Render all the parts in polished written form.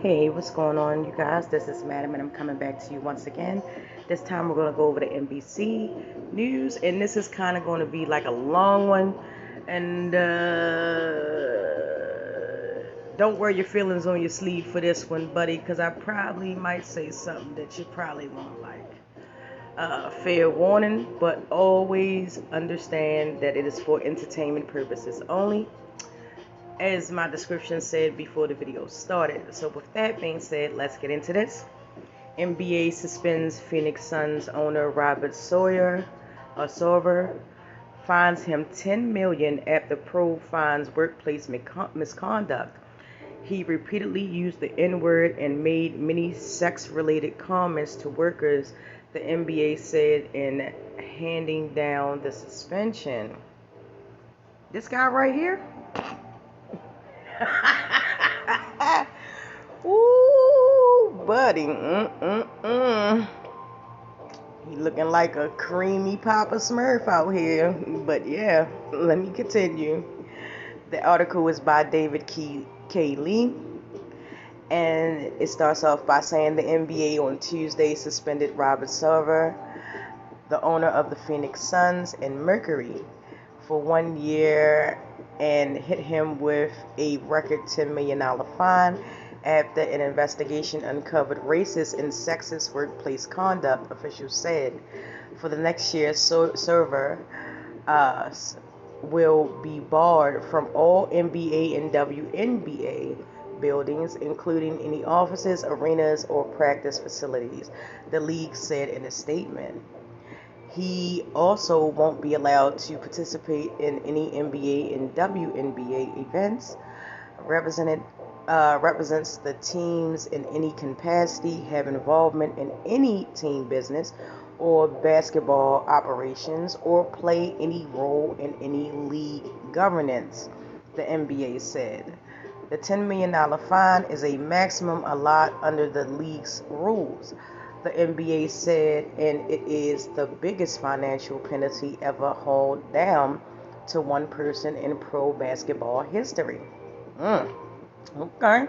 Hey, what's going on, you guys? This is Madam, and I'm coming back to you once again. This time we're going to go over the NBC news, and this is kind of going to be like a long one. And don't wear your feelings on your sleeve for this one, buddy, because I probably might say something that you probably won't like. Fair warning, but always understand that it is for entertainment purposes only, as my description said before the video started. So with that being said, let's get into this. NBA suspends Phoenix Suns owner Robert Sarver, fines him $10 million after probe finds workplace misconduct. He repeatedly used the N-word and made many sex-related comments to workers, the NBA said in handing down the suspension. This guy right here? Ooh, buddy. He looking like a creamy Papa Smurf out here. But yeah, let me continue. The article is by David K. Lee. And it starts off by saying the NBA on Tuesday suspended Robert Sarver, the owner of the Phoenix Suns and Mercury, for 1 year and hit him with a record $10 million fine after an investigation uncovered racist and sexist workplace conduct, officials said. For the next year, Sarver will be barred from all NBA and WNBA buildings, including any offices, arenas, or practice facilities, the league said in a statement. He also won't be allowed to participate in any NBA and WNBA events, represents the teams in any capacity, have involvement in any team business or basketball operations, or play any role in any league governance, the NBA said. The $10 million fine is a maximum allowed under the league's rules, the NBA said, and it is the biggest financial penalty ever hauled down to one person in pro basketball history. Okay.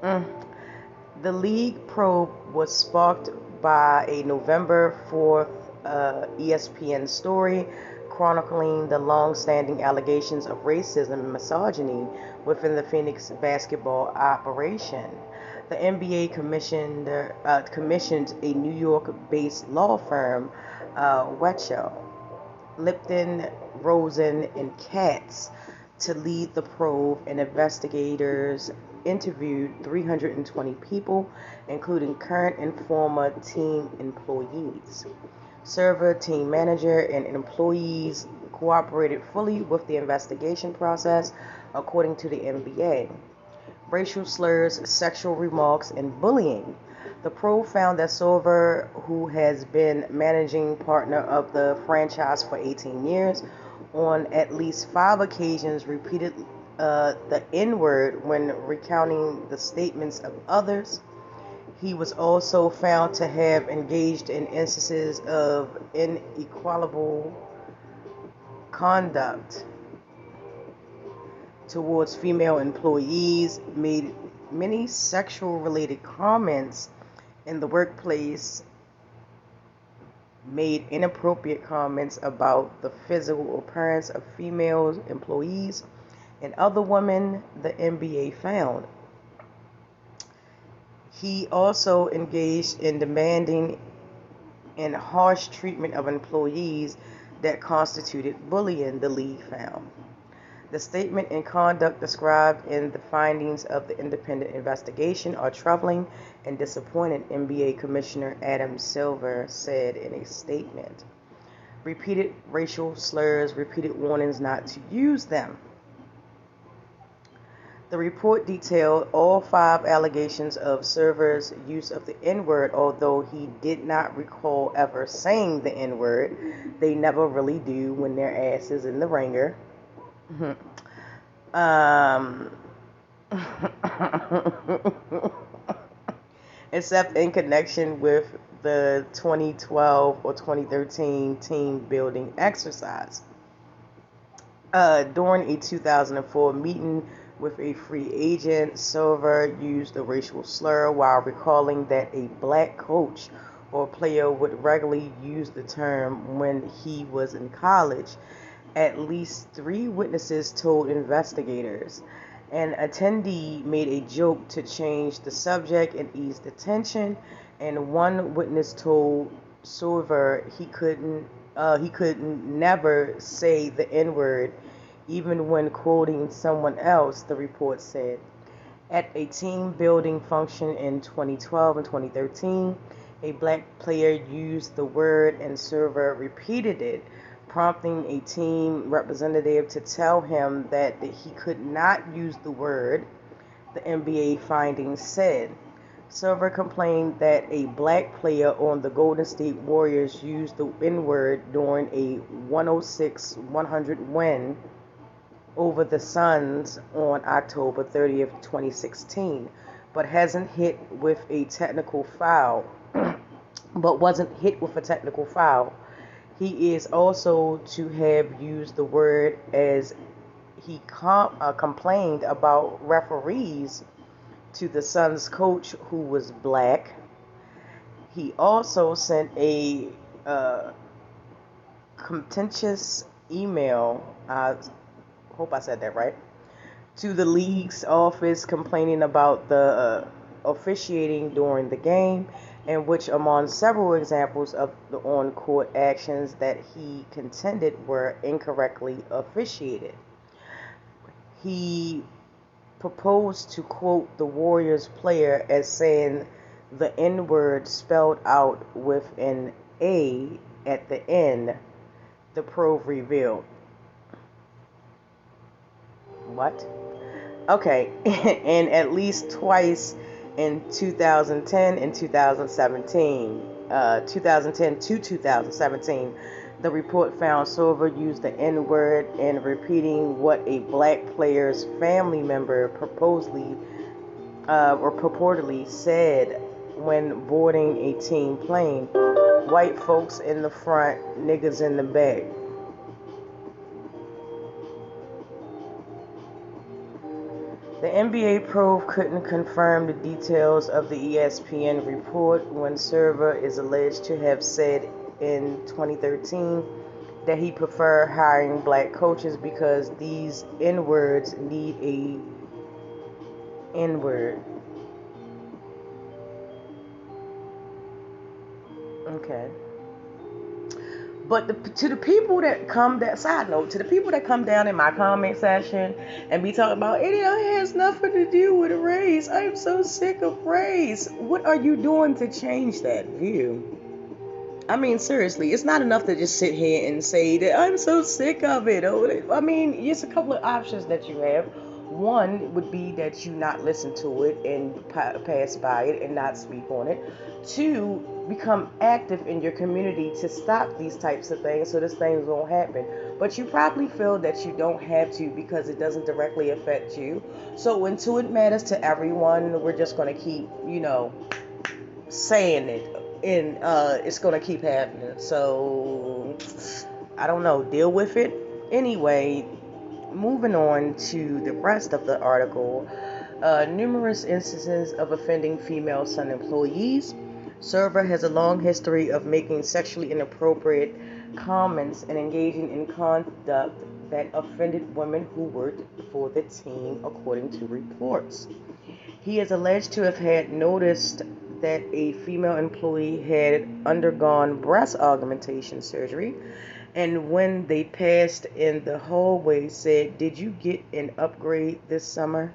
The league probe was sparked by a November 4th ESPN story chronicling the long-standing allegations of racism and misogyny within the Phoenix basketball operation. The NBA commissioned a New York-based law firm, Witchy, Lipton, Rosen, and Katz, to lead the probe, and investigators interviewed 320 people, including current and former team employees. Sarver, team manager, and employees cooperated fully with the investigation process, according to the NBA. Racial slurs, sexual remarks, and bullying. The probe found that Sarver, who has been managing partner of the franchise for 18 years, on at least 5 occasions repeated the N-word when recounting the statements of others. He was also found to have engaged in instances of inequitable conduct towards female employees, made many sexual-related comments in the workplace, made inappropriate comments about the physical appearance of female employees and other women, the NBA found. He also engaged in demanding and harsh treatment of employees that constituted bullying, the league found. The statement and conduct described in the findings of the independent investigation are troubling and disappointing, NBA Commissioner Adam Silver said in a statement. Repeated racial slurs, repeated warnings not to use them. The report detailed all 5 allegations of Sarver's use of the N-word, although he did not recall ever saying the N-word. They never really do when their ass is in the ringer. Except in connection with the 2012 or 2013 team building exercise. During a 2004 meeting with a free agent. Sarver used the racial slur while recalling that a black coach or player would regularly use the term when he was in college. At least 3 witnesses told investigators. An attendee made a joke to change the subject and ease the tension, and one witness told Sarver he could never say the N-word even when quoting someone else, the report said. At a team building function in 2012 and 2013, a black player used the word and Sarver repeated it, prompting a team representative to tell him that he could not use the word, the NBA findings said. Sarver complained that a black player on the Golden State Warriors used the N-word during a 106-100 win over the Suns on October 30th, 2016, but hasn't hit with a technical foul, but wasn't hit with a technical foul. He is also to have used the word as he complained about referees to the Suns coach who was black. He also sent a contentious email, I hope I said that right, to the league's office complaining about the officiating during the game, and which among several examples of the on-court actions that he contended were incorrectly officiated. He proposed to quote the Warriors player as saying the N-word spelled out with an A at the end, the probe revealed. What? Okay, and at least twice in 2010 and 2017, 2010 to 2017, the report found Sarver used the N-word in repeating what a black player's family member purportedly said when boarding a team plane. White folks in the front, niggas in the back. The NBA probe couldn't confirm the details of the ESPN report when Sarver is alleged to have said in 2013 that he preferred hiring black coaches because these N-words need a N-word. Okay. But to the people that come, that side note, to the people that come down in my comment section and be talking about it has nothing to do with race. I'm so sick of race. What are you doing to change that view? I mean, seriously, it's not enough to just sit here and say that I'm so sick of it. I mean, it's a couple of options that you have. One would be that you not listen to it and pass by it and not speak on it. Two, become active in your community to stop these types of things so these things won't happen. But you probably feel that you don't have to because it doesn't directly affect you. So until it matters to everyone, we're just going to keep, saying it. And it's going to keep happening. So, I don't know. Deal with it. Anyway, moving on to the rest of the article. Numerous instances of offending female Sun employees. Sarver has a long history of making sexually inappropriate comments and engaging in conduct that offended women who worked for the team, according to reports. He is alleged to have had noticed that a female employee had undergone breast augmentation surgery, and when they passed in the hallway said, "Did you get an upgrade this summer?"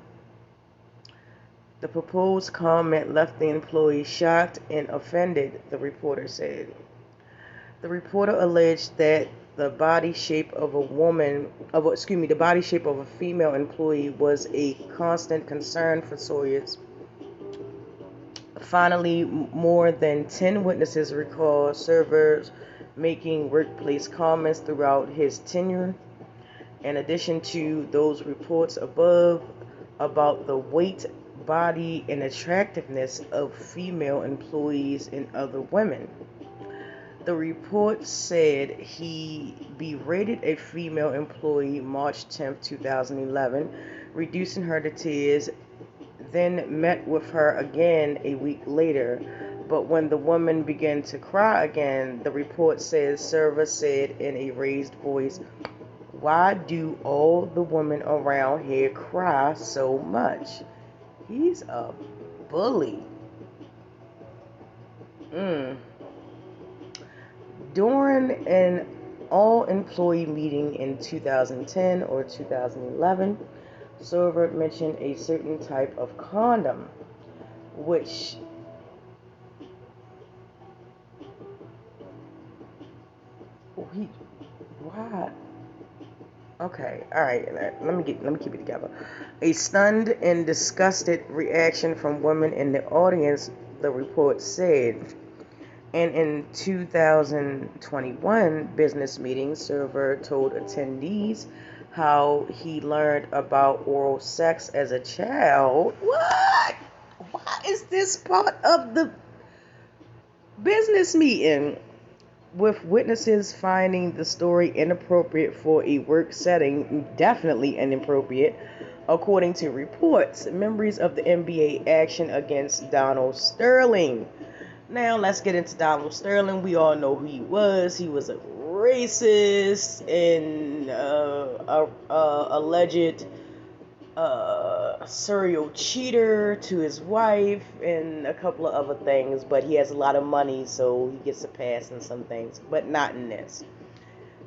The proposed comment left the employee shocked and offended, the reporter said. The reporter alleged that the body shape of a female employee was a constant concern for Sawyers. Finally, more than 10 witnesses recall Sarver making workplace comments throughout his tenure. In addition to those reports above about the weight, body, and attractiveness of female employees and other women. The report said he berated a female employee March 10, 2011, reducing her to tears, then met with her again a week later. But when the woman began to cry again, the report says Sarver said in a raised voice, "Why do all the women around here cry so much?" He's a bully. During an all-employee meeting in 2010 or 2011, Sarver mentioned a certain type of condom, which he why okay, all right. Let me keep it together. A stunned and disgusted reaction from women in the audience, the report said. And in 2021 business meeting, Sarver told attendees how he learned about oral sex as a child. What? Why is this part of the business meeting? With witnesses finding the story inappropriate for a work setting, definitely inappropriate, according to reports. Members of the NBA action against Donald Sterling. Now let's get into Donald Sterling. We all know who he was. He was a racist and alleged serial cheater to his wife and a couple of other things. But he has a lot of money, so he gets a pass in some things, but not in this.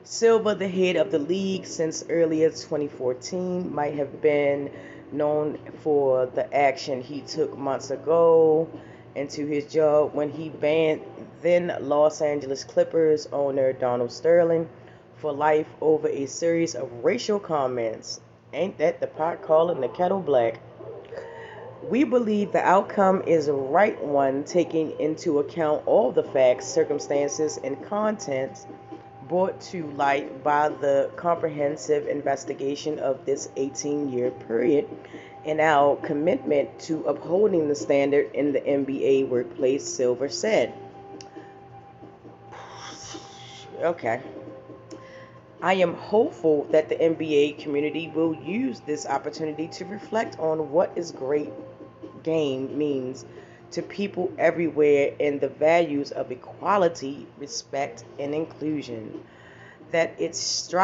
Silver, the head of the league since earlier 2014, might have been known for the action he took months ago into his job when he banned then Los Angeles Clippers owner Donald Sterling for life over a series of racial comments. Ain't that the pot calling the kettle black? We believe the outcome is the right one, taking into account all the facts, circumstances, and contents brought to light by the comprehensive investigation of this 18-year period and our commitment to upholding the standard in the NBA workplace, Silver said. Okay. I am hopeful that the NBA community will use this opportunity to reflect on what is great game means to people everywhere and the values of equality, respect, and inclusion that it strives